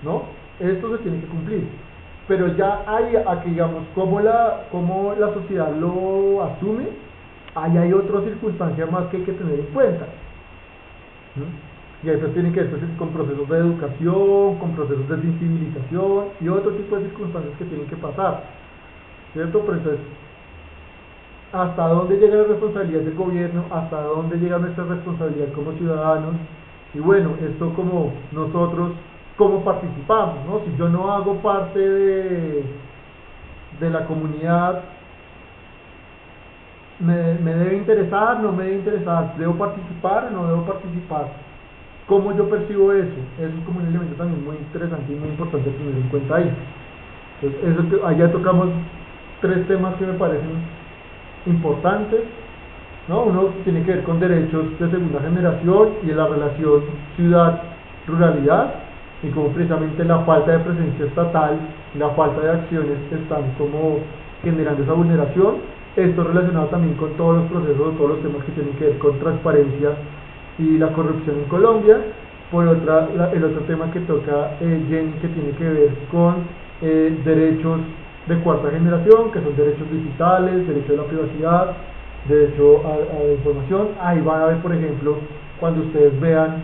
Speaker 4: ¿no? Esto se tiene que cumplir. Pero ya hay, aquí, digamos, como la sociedad lo asume, ahí hay otra circunstancia más que hay que tener en cuenta. Y eso tiene que ver con procesos de educación, con procesos de sensibilización y otro tipo de circunstancias que tienen que pasar, ¿cierto? Pero entonces, ¿hasta dónde llega la responsabilidad del gobierno? ¿Hasta dónde llega nuestra responsabilidad como ciudadanos? Y bueno, esto como nosotros, ¿cómo participamos, no? Si yo no hago parte de la comunidad, me debe interesar, no me debe interesar, debo participar, no debo participar. ¿Cómo yo percibo eso? Eso es como un elemento también muy interesante y muy importante tener en cuenta ahí. Entonces, allá tocamos tres temas que me parecen importantes, ¿no? Uno tiene que ver con derechos de segunda generación y la relación ciudad-ruralidad, y como precisamente la falta de presencia estatal, la falta de acciones están como generando esa vulneración. Esto relacionado también con todos los procesos, todos los temas que tienen que ver con transparencia y la corrupción en Colombia. Por el otro tema que toca Jenny, que tiene que ver con derechos de cuarta generación, que son derechos digitales, derecho a la privacidad, derecho a la información. Ahí van a ver, por ejemplo, cuando ustedes vean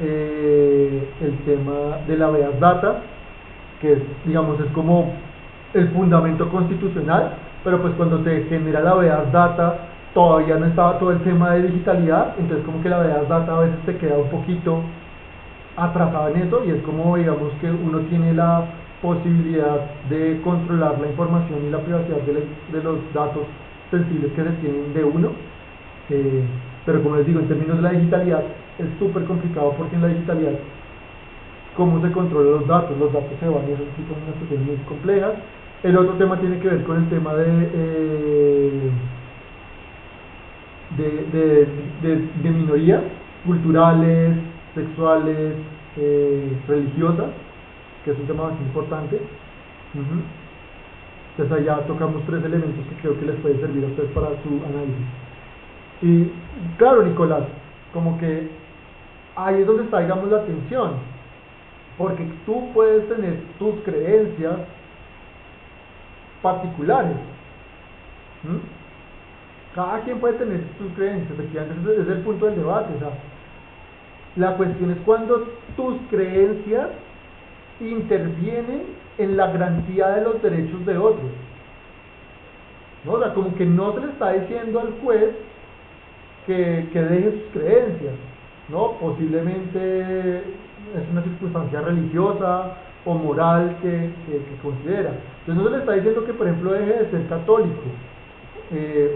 Speaker 4: el tema de la habeas data, que es, digamos, es como el fundamento constitucional, pero pues cuando se genera la habeas data todavía no estaba todo el tema de digitalidad, entonces como que la habeas data a veces se queda un poquito atrasada en eso, y es como, digamos, que uno tiene la posibilidad de controlar la información y la privacidad de los datos sensibles que se tienen de uno. Pero como les digo, en términos de la digitalidad es súper complicado, porque en la digitalidad, ¿cómo se controlan los datos? Los datos se van y eso sí son unas cuestiones muy complejas. El otro tema tiene que ver con el tema de minorías culturales, sexuales, religiosas, que es un tema bastante importante. Entonces allá tocamos tres elementos que creo que les puede servir a ustedes para su análisis. Y claro, Nicolás, como que ahí es donde está, digamos, la tensión, porque tú puedes tener tus creencias particulares. Cada quien puede tener sus creencias, efectivamente, ese es el punto del debate. O sea, la cuestión es cuando tus creencias intervienen en la garantía de los derechos de otros, ¿no? O sea, como que no se le está diciendo al juez que deje sus creencias, ¿no? Posiblemente es una circunstancia religiosa o moral que considera. Entonces no se le está diciendo que, por ejemplo, deje de ser católico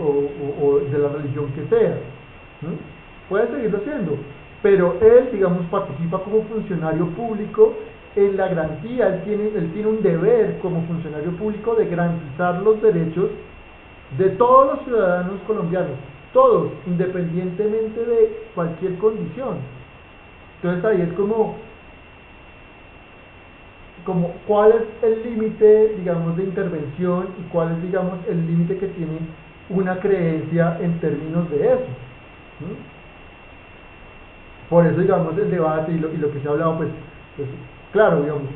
Speaker 4: o de la religión que sea, ¿no? Puede seguirlo siendo, pero él, digamos, participa como funcionario público en la garantía. Él tiene un deber como funcionario público de garantizar los derechos de todos los ciudadanos colombianos, todos, independientemente de cualquier condición. Entonces ahí es como cuál es el límite, digamos, de intervención, y cuál es, digamos, el límite que tiene una creencia en términos de eso, ¿sí? Por eso, digamos, el debate y lo que se ha hablado, pues claro, digamos,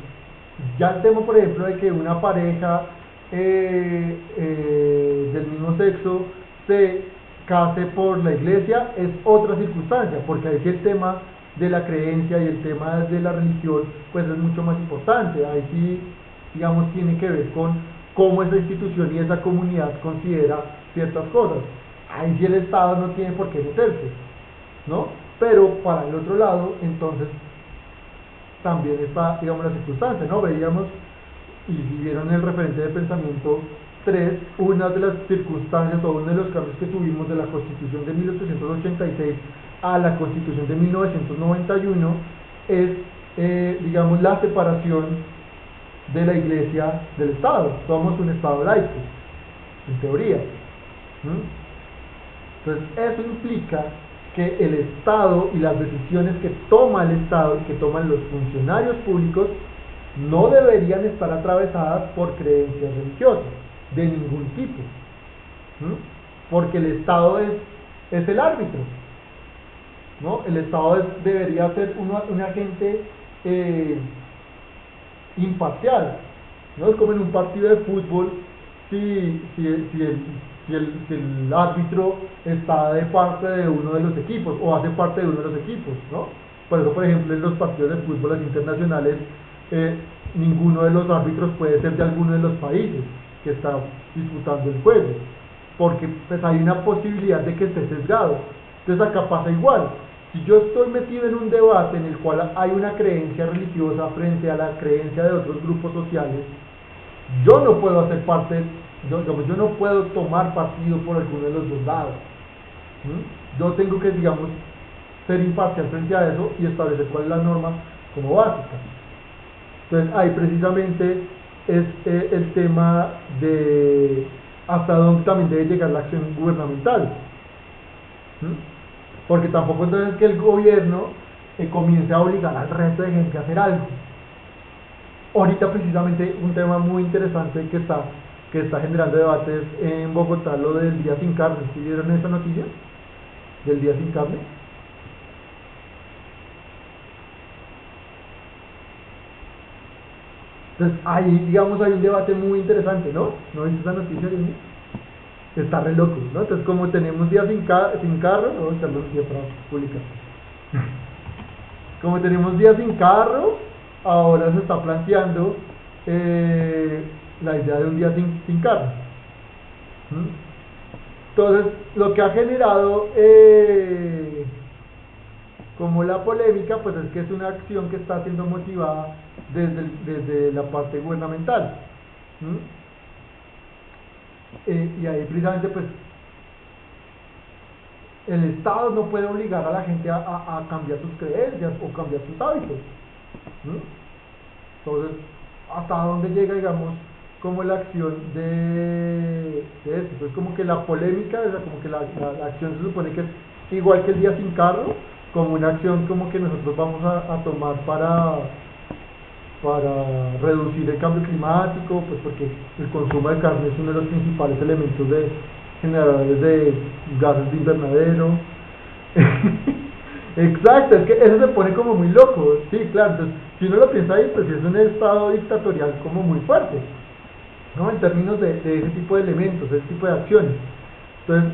Speaker 4: ya el tema, por ejemplo, de que una pareja del mismo sexo se case por la iglesia es otra circunstancia, porque ahí sí el tema de la creencia y el tema de la religión pues es mucho más importante. Ahí sí, digamos, tiene que ver con cómo esa institución y esa comunidad considera ciertas cosas. Ahí sí el Estado no tiene por qué meterse, ¿no? Pero para el otro lado, entonces, también está, digamos, la circunstancia, ¿no? Veíamos, y si vieron el referente de pensamiento 3, una de las circunstancias o uno de los cambios que tuvimos de la Constitución de 1886 a la Constitución de 1991 es, digamos, la separación de la Iglesia del Estado. Somos un Estado laico, en teoría. Entonces, eso implica que el Estado y las decisiones que toma el Estado y que toman los funcionarios públicos no deberían estar atravesadas por creencias religiosas de ningún tipo, porque el Estado es el árbitro, ¿no? El Estado debería ser un agente imparcial, ¿no? Es como en un partido de fútbol, si el árbitro está de parte de uno de los equipos o hace parte de uno de los equipos, ¿no? Por eso, por ejemplo, en los partidos de fútbol internacionales, ninguno de los árbitros puede ser de alguno de los países que está disputando el juego, porque pues hay una posibilidad de que esté sesgado. Entonces acá pasa igual. Si yo estoy metido en un debate en el cual hay una creencia religiosa frente a la creencia de otros grupos sociales, yo no puedo hacer parte, yo no puedo tomar partido por alguno de los dos lados. Yo tengo que, digamos, ser imparcial frente a eso y establecer cuál es la norma como básica. Entonces ahí precisamente es el tema de hasta dónde también debe llegar la acción gubernamental. Porque tampoco entonces que el gobierno comience a obligar al resto de gente a hacer algo. Ahorita precisamente un tema muy interesante que está generando debates en Bogotá, lo del día sin carne. ¿Sí vieron esa noticia? Del día sin carne. Entonces ahí, digamos, hay un debate muy interesante, ¿no? ¿No viste esa noticia? Está re loco, ¿no? Entonces como tenemos día sin carro, vamos a echarlo aquí para publicar. Como tenemos día sin carro, ahora se está planteando la idea de un día sin carro. Entonces, lo que ha generado como la polémica, pues es que es una acción que está siendo motivada desde la parte gubernamental. Y ahí precisamente pues el Estado no puede obligar a la gente a cambiar sus creencias o cambiar sus hábitos. Entonces, ¿hasta dónde llega, digamos, como la acción de esto? Entonces, como que la polémica, o sea, como que la acción se supone que es igual que el día sin carro, como una acción como que nosotros vamos a tomar para reducir el cambio climático, pues porque el consumo de carne es uno de los principales elementos de generadores de gases de invernadero. Exacto, es que eso se pone como muy loco, sí, claro. Entonces, si uno lo piensa ahí, pues es un estado dictatorial como muy fuerte, ¿no? En términos de ese tipo de elementos, de ese tipo de acciones. Entonces,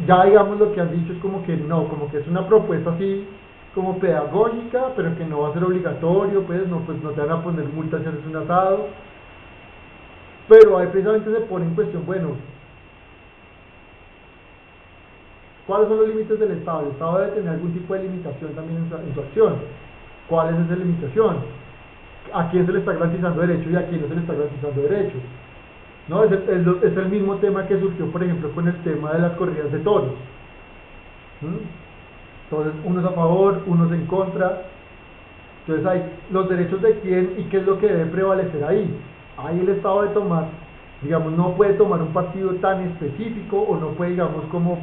Speaker 4: ya digamos lo que han dicho es como que no, como que es una propuesta así como pedagógica, pero que no va a ser obligatorio, pues no te van a poner multas si haces un asado. Pero ahí precisamente se pone en cuestión, bueno, ¿cuáles son los límites del Estado? El Estado debe tener algún tipo de limitación también en su acción. ¿Cuál es esa limitación? ¿A quién se le está garantizando derecho y a quién no se le está garantizando derecho? ¿No? Es el mismo tema que surgió, por ejemplo, con el tema de las corridas de toros. Entonces, unos a favor, unos en contra. Entonces, hay los derechos de quién y qué es lo que debe prevalecer ahí. Ahí el Estado de tomar, digamos, no puede tomar un partido tan específico o no puede, digamos, como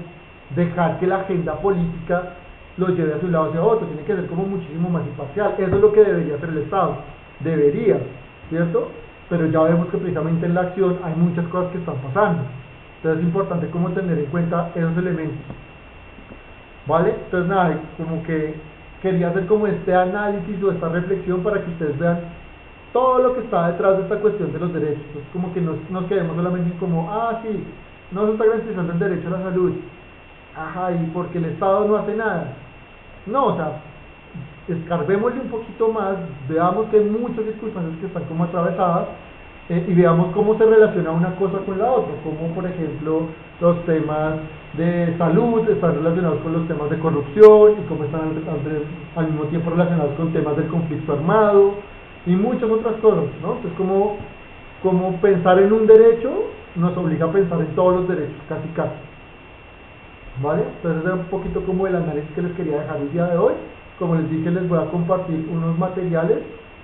Speaker 4: dejar que la agenda política lo lleve a su lado hacia otro. Tiene que ser como muchísimo más imparcial. Eso es lo que debería hacer el Estado. Debería, ¿cierto? Pero ya vemos que precisamente en la acción hay muchas cosas que están pasando. Entonces es importante como tener en cuenta esos elementos. ¿Vale? Entonces nada, como que quería hacer como este análisis o esta reflexión para que ustedes vean todo lo que está detrás de esta cuestión de los derechos. Entonces como que nos quedemos solamente como, sí, no se está garantizando el derecho a la salud. Ajá, y porque el Estado no hace nada. No, o sea, escarbémosle un poquito más, veamos que hay muchas circunstancias que están como atravesadas y veamos cómo se relaciona una cosa con la otra, como por ejemplo los temas de salud están relacionados con los temas de corrupción y cómo están al mismo tiempo relacionados con temas del conflicto armado y muchas otras cosas, ¿no? Entonces como pensar en un derecho nos obliga a pensar en todos los derechos, casi. ¿Vale? Entonces era un poquito como el análisis que les quería dejar el día de hoy. Como les dije, les voy a compartir unos materiales,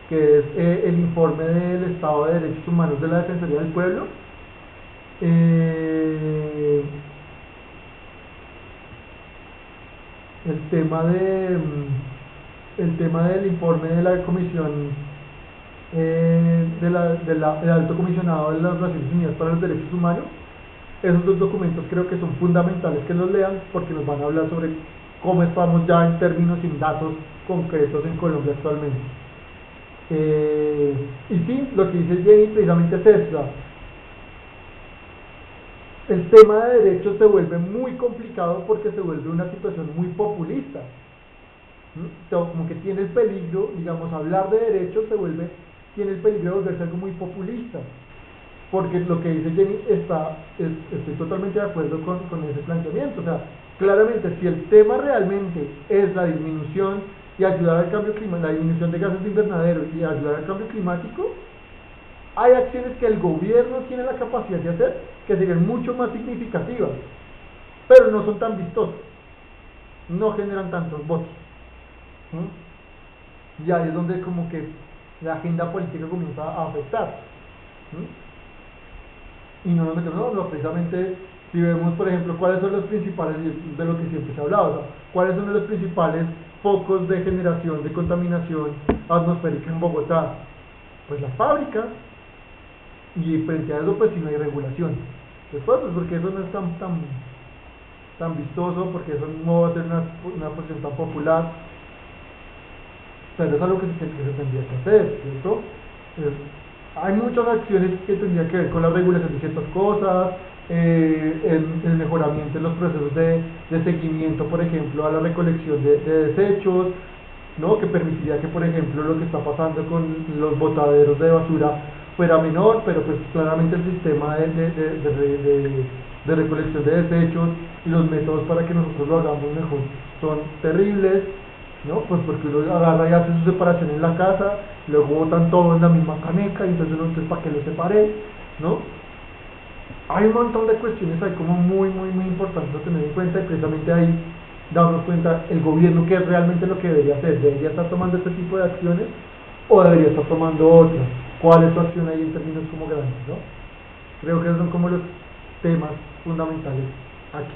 Speaker 4: que es el informe del Estado de Derechos Humanos de la Defensoría del Pueblo. El tema del informe de la Comisión del Alto Comisionado de las Naciones Unidas para los Derechos Humanos. Esos dos documentos creo que son fundamentales que los lean porque nos van a hablar sobre cómo estamos ya en términos y en datos concretos en Colombia actualmente. Y sí, lo que dice Jenny precisamente es eso. El tema de derechos se vuelve muy complicado porque se vuelve una situación muy populista. Como que tiene el peligro, digamos, hablar de derechos tiene el peligro de volverse algo muy populista. Porque lo que dice Jenny estoy totalmente de acuerdo con ese planteamiento. O sea, claramente, si el tema realmente es la disminución y ayudar al cambio climático, la disminución de gases de invernadero y ayudar al cambio climático, Hay acciones que el gobierno tiene la capacidad de hacer que serían mucho más significativas, pero no son tan vistosas, no generan tantos votos. ¿Mm? Y ahí es donde como que la agenda política comienza a afectar. ¿Mm? Y no nos metemos, no, precisamente si vemos, por ejemplo, cuáles son los principales, de lo que siempre se ha hablado, o sea, cuáles son los principales focos de generación de contaminación atmosférica en Bogotá, pues las fábricas, y frente a eso pues si no hay regulación. Después pues porque eso no es tan vistoso, porque eso no va a ser una posición tan popular, pero es algo que se tendría que hacer, ¿cierto? Hay muchas acciones que tendrían que ver con la regulación de ciertas cosas, el mejoramiento en los procesos de seguimiento, por ejemplo, a la recolección de desechos, ¿no? Que permitiría que, por ejemplo, lo que está pasando con los botaderos de basura fuera menor, pero pues claramente el sistema de recolección de desechos y los métodos para que nosotros lo hagamos mejor son terribles, ¿no? Pues porque uno agarra y hace su separación en la casa, luego botan todo en la misma caneca y entonces ¿para qué lo separé? ¿No? Hay un montón de cuestiones ahí como muy importantes a tener en cuenta, y precisamente ahí darnos cuenta el gobierno qué es realmente lo que debería hacer. ¿Debería estar tomando este tipo de acciones o debería estar tomando otras? ¿Cuál es su acción ahí en términos como grandes, ¿no? Creo que esos son como los temas fundamentales aquí.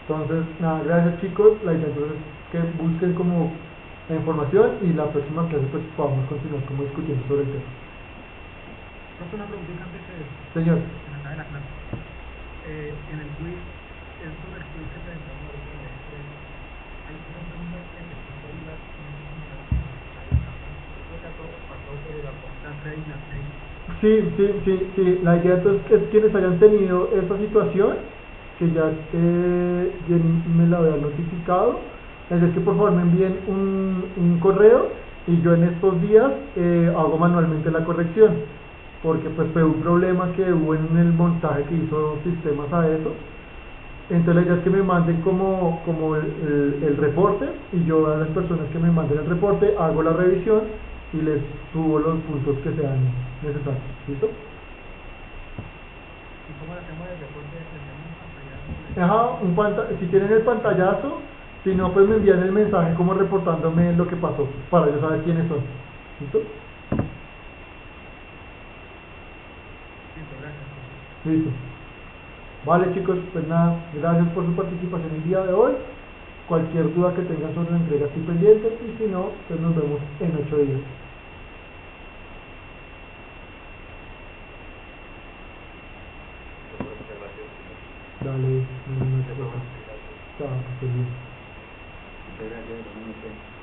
Speaker 4: Entonces, nada, gracias chicos. La idea entonces es que busquen como la información y la próxima clase pues podamos continuar como discutiendo sobre el tema.
Speaker 3: Una preguntita antes que
Speaker 4: Señor.
Speaker 3: se me acabe la clase. En el quiz, es sobre el quiz que presentamos ahorita, hay una pregunta que necesito ayudar
Speaker 4: Sí, la idea entonces es que quienes hayan tenido esta situación, que ya Jenny me la había notificado, es que por favor me envíen un correo y yo en estos días hago manualmente la corrección, porque pues fue un problema que hubo en el montaje que hizo sistemas a eso. Entonces la idea es que me manden como el reporte, y yo a las personas que me manden el reporte hago la revisión y les subo los puntos que sean necesarios. ¿Listo?
Speaker 3: ¿Y cómo le hacemos el reporte? ¿Le hacemos
Speaker 4: un pantallazo? Si tienen el pantallazo, si no pues me envían el mensaje como reportándome lo que pasó, para yo saber quiénes son. ¿Listo? Listo. Vale chicos, pues nada, gracias por su participación el día de hoy. Cualquier duda que tengan sobre la entrega estoy pendiente, y si no, pues nos vemos en 8 días. Dale, chao, que estés bien.
Speaker 2: Muchas gracias.